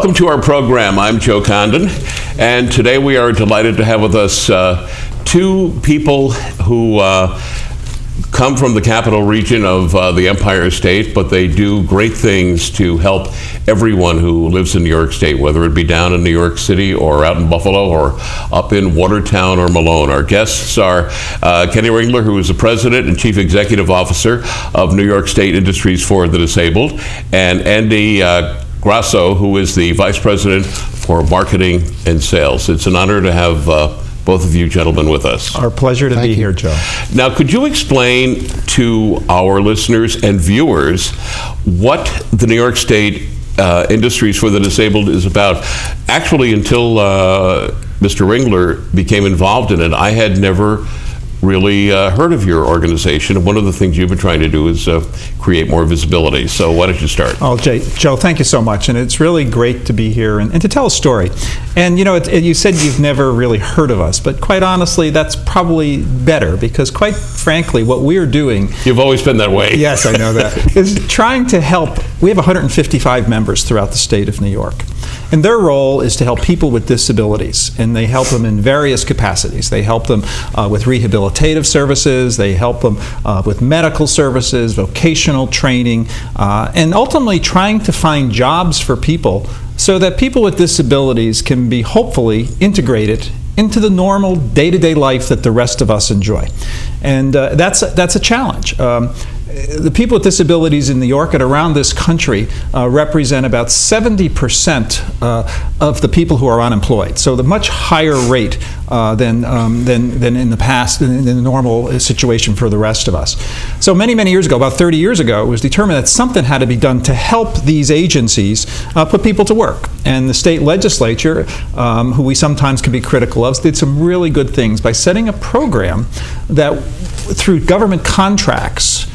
Welcome to our program. I'm Joe Condon, and today we are delighted to have with us two people who come from the capital region of the Empire State, but they do great things to help everyone who lives in New York State, whether it be down in New York City or out in Buffalo or up in Watertown or Malone. Our guests are Kenny Ringler, who is the President and Chief Executive Officer of New York State Industries for the Disabled, and Andy Grosso, who is the Vice President for Marketing and Sales. It's an honor to have both of you gentlemen with us. Our pleasure to be here, Joe. Now, could you explain to our listeners and viewers what the New York State Industries for the Disabled is about? Actually, until Mr. Ringler became involved in it, I had never really heard of your organization. One of the things you've been trying to do is create more visibility. So why don't you start? Oh, Joe, thank you so much. And it's really great to be here and to tell a story. And you know, you said you've never really heard of us, but quite honestly, that's probably better, because quite frankly, what we're doing... You've always been that way. Yes, I know that. is trying to help. We have 155 members throughout the state of New York. And their role is to help people with disabilities, and they help them in various capacities. They help them with rehabilitative services, they help them with medical services, vocational training, and ultimately trying to find jobs for people so that people with disabilities can be hopefully integrated into the normal day-to-day life that the rest of us enjoy. And that's a challenge. The people with disabilities in New York and around this country represent about 70% of the people who are unemployed. So the much higher rate than in the past, in the normal situation for the rest of us. So many years ago, about 30 years ago, it was determined that something had to be done to help these agencies put people to work. And the state legislature, who we sometimes can be critical of, did some really good things by setting a program that through government contracts,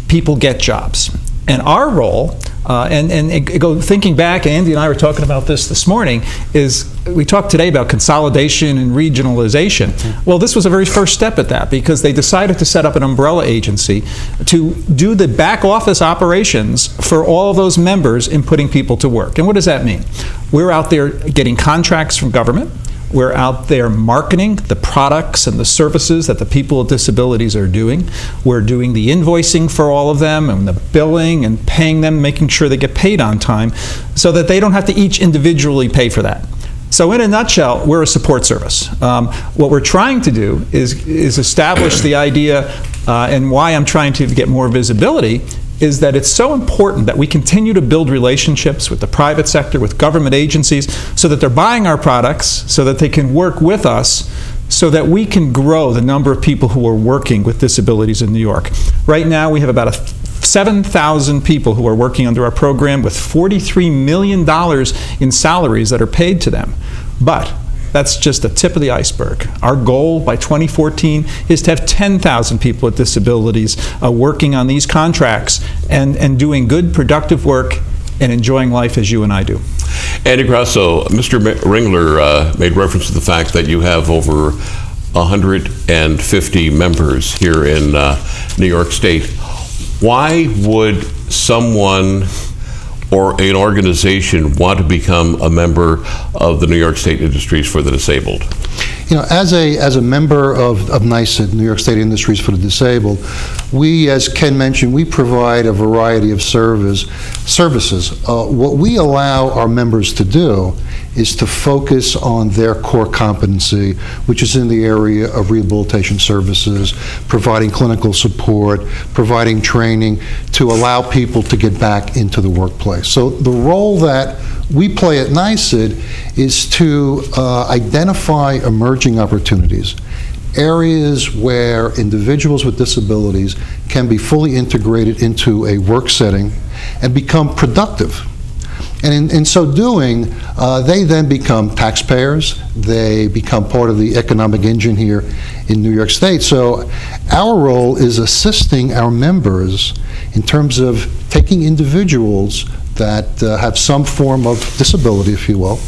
people get jobs. And our role, thinking back, Andy and I were talking about this morning, is we talked today about consolidation and regionalization. Well, this was the very first step at that, because they decided to set up an umbrella agency to do the back office operations for all of those members in putting people to work. And what does that mean? We're out there getting contracts from government. We're out there marketing the products and the services that the people with disabilities are doing. We're doing the invoicing for all of them and the billing and paying them, making sure they get paid on time so that they don't have to each individually pay for that. So in a nutshell, we're a support service. What we're trying to do is establish the idea, and why I'm trying to get more visibility, is that it's so important that we continue to build relationships with the private sector, with government agencies, so that they're buying our products, so that they can work with us, so that we can grow the number of people who are working with disabilities in New York. Right now, we have about 7,000 people who are working under our program with $43 million in salaries that are paid to them. But that's just the tip of the iceberg. Our goal by 2014 is to have 10,000 people with disabilities working on these contracts and doing good, productive work and enjoying life as you and I do. Andy Grosso, Mr. Ringler made reference to the fact that you have over 150 members here in New York State. Why would someone or an organization want to become a member of the New York State Industries for the Disabled? You know, as a member of NYSID, New York State Industries for the Disabled, we, as Ken mentioned, we provide a variety of services. What we allow our members to do is to focus on their core competency, which is in the area of rehabilitation services, providing clinical support, providing training to allow people to get back into the workplace. So the role that we play at NYSID is to identify emerging opportunities, areas where individuals with disabilities can be fully integrated into a work setting and become productive. And in so doing, they then become taxpayers. They become part of the economic engine here in New York State. So our role is assisting our members in terms of taking individuals that have some form of disability, if you will,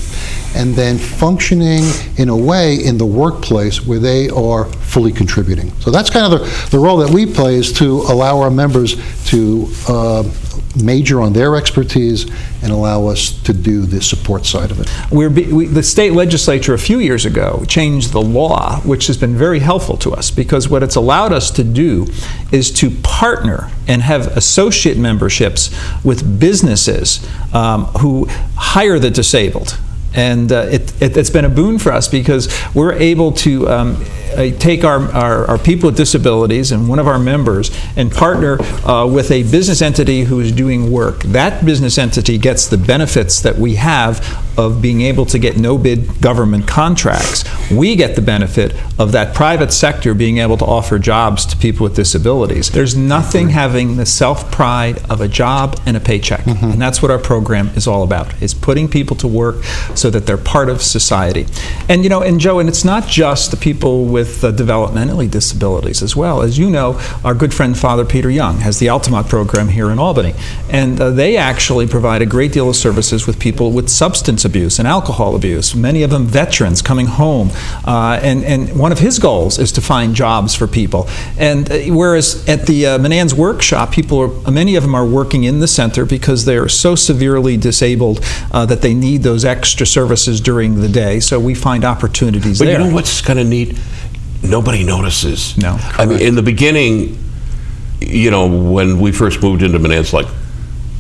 and then functioning in a way in the workplace where they are fully contributing. So that's kind of the role that we play, is to allow our members to major on their expertise and allow us to do the support side of it. The state legislature a few years ago changed the law, which has been very helpful to us, because what it's allowed us to do is to partner and have associate memberships with businesses who hire the disabled. And it's been a boon for us, because we're able to take our people with disabilities and one of our members and partner with a business entity who is doing work. That business entity gets the benefits that we have of being able to get no-bid government contracts. We get the benefit of that private sector being able to offer jobs to people with disabilities. There's nothing having the self-pride of a job and a paycheck. And that's what our program is all about, is putting people to work so that they're part of society. And, you know, and Joe, and it's not just the people with developmentally disabilities as well. As you know, our good friend Father Peter Young has the Altamont program here in Albany, and they actually provide a great deal of services with people with substance abuse and alcohol abuse, many of them veterans coming home, and one of his goals is to find jobs for people. And whereas at the Manans workshop, many of them are working in the center because they're so severely disabled that they need those extra services during the day, so we find opportunities there. But you know what's kind of neat? Nobody notices. No. I mean, in the beginning, you know, when we first moved into Manans, like,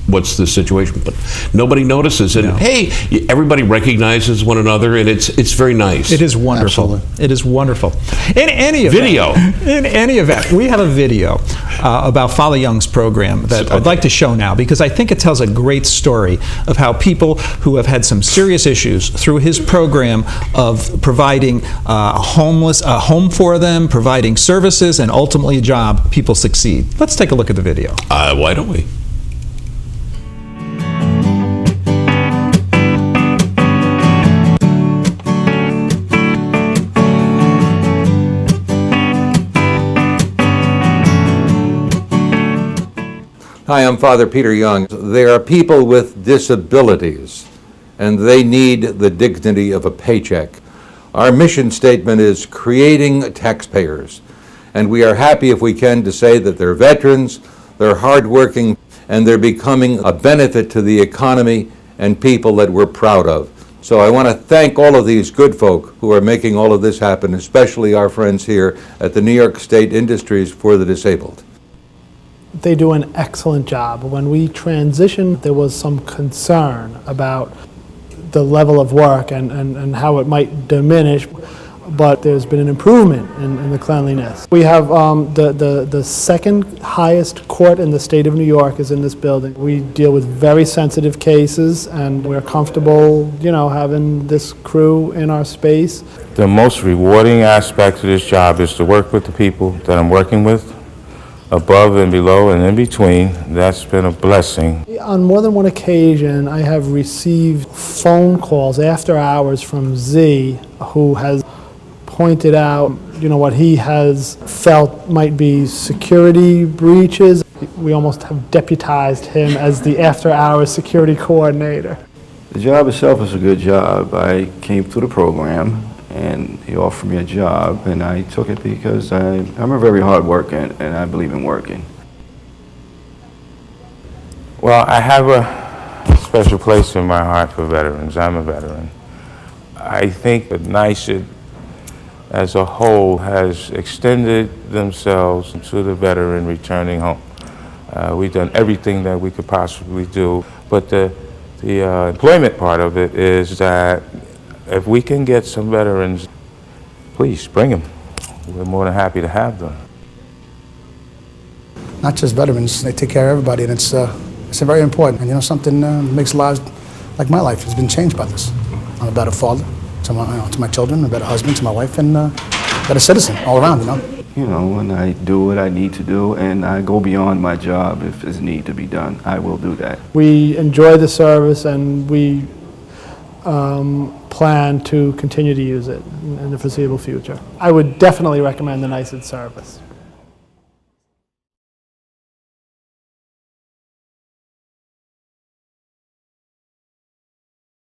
what's the situation? But nobody notices, and hey, everybody recognizes one another, and it's very nice. It is wonderful. Absolutely. It is wonderful. In any event, we have a video about Father Young's program that I'd like to show now, because I think it tells a great story of how people who have had some serious issues through his program of providing a home for them, providing services, and ultimately a job, people succeed. Let's take a look at the video. Why don't we? Hi, I'm Father Peter Young. There are people with disabilities, and they need the dignity of a paycheck. Our mission statement is creating taxpayers, and we are happy if we can to say that they're veterans, they're hardworking, and they're becoming a benefit to the economy and people that we're proud of. So I want to thank all of these good folk who are making all of this happen, especially our friends here at the New York State Industries for the Disabled. They do an excellent job. When we transitioned, there was some concern about the level of work and how it might diminish, but there's been an improvement in the cleanliness. We have the second highest court in the state of New York is in this building. We deal with very sensitive cases, and we're comfortable, you know, having this crew in our space. The most rewarding aspect of this job is to work with the people that I'm working with, above and below and in between. That's been a blessing. On more than one occasion, I have received phone calls after hours from Z, who has pointed out, you know, what he has felt might be security breaches. We almost have deputized him as the after-hours security coordinator. The job itself is a good job. I came through the program, and he offered me a job, and I took it because I'm a very hard worker, and I believe in working. Well, I have a special place in my heart for veterans. I'm a veteran. I think that NYSID as a whole has extended themselves to the veteran returning home. We've done everything that we could possibly do, but the employment part of it is that if we can get some veterans, please bring them. We're more than happy to have them. Not just veterans, they take care of everybody, and it's very important. And you know, something makes lives, like my life has been changed by this. I'm a better father to my children, a better husband to my wife, and a better citizen all around, you know. You know, when I do what I need to do, and I go beyond my job if there's need to be done, I will do that. We enjoy the service, and we plan to continue to use it in the foreseeable future. I would definitely recommend the NYSID service.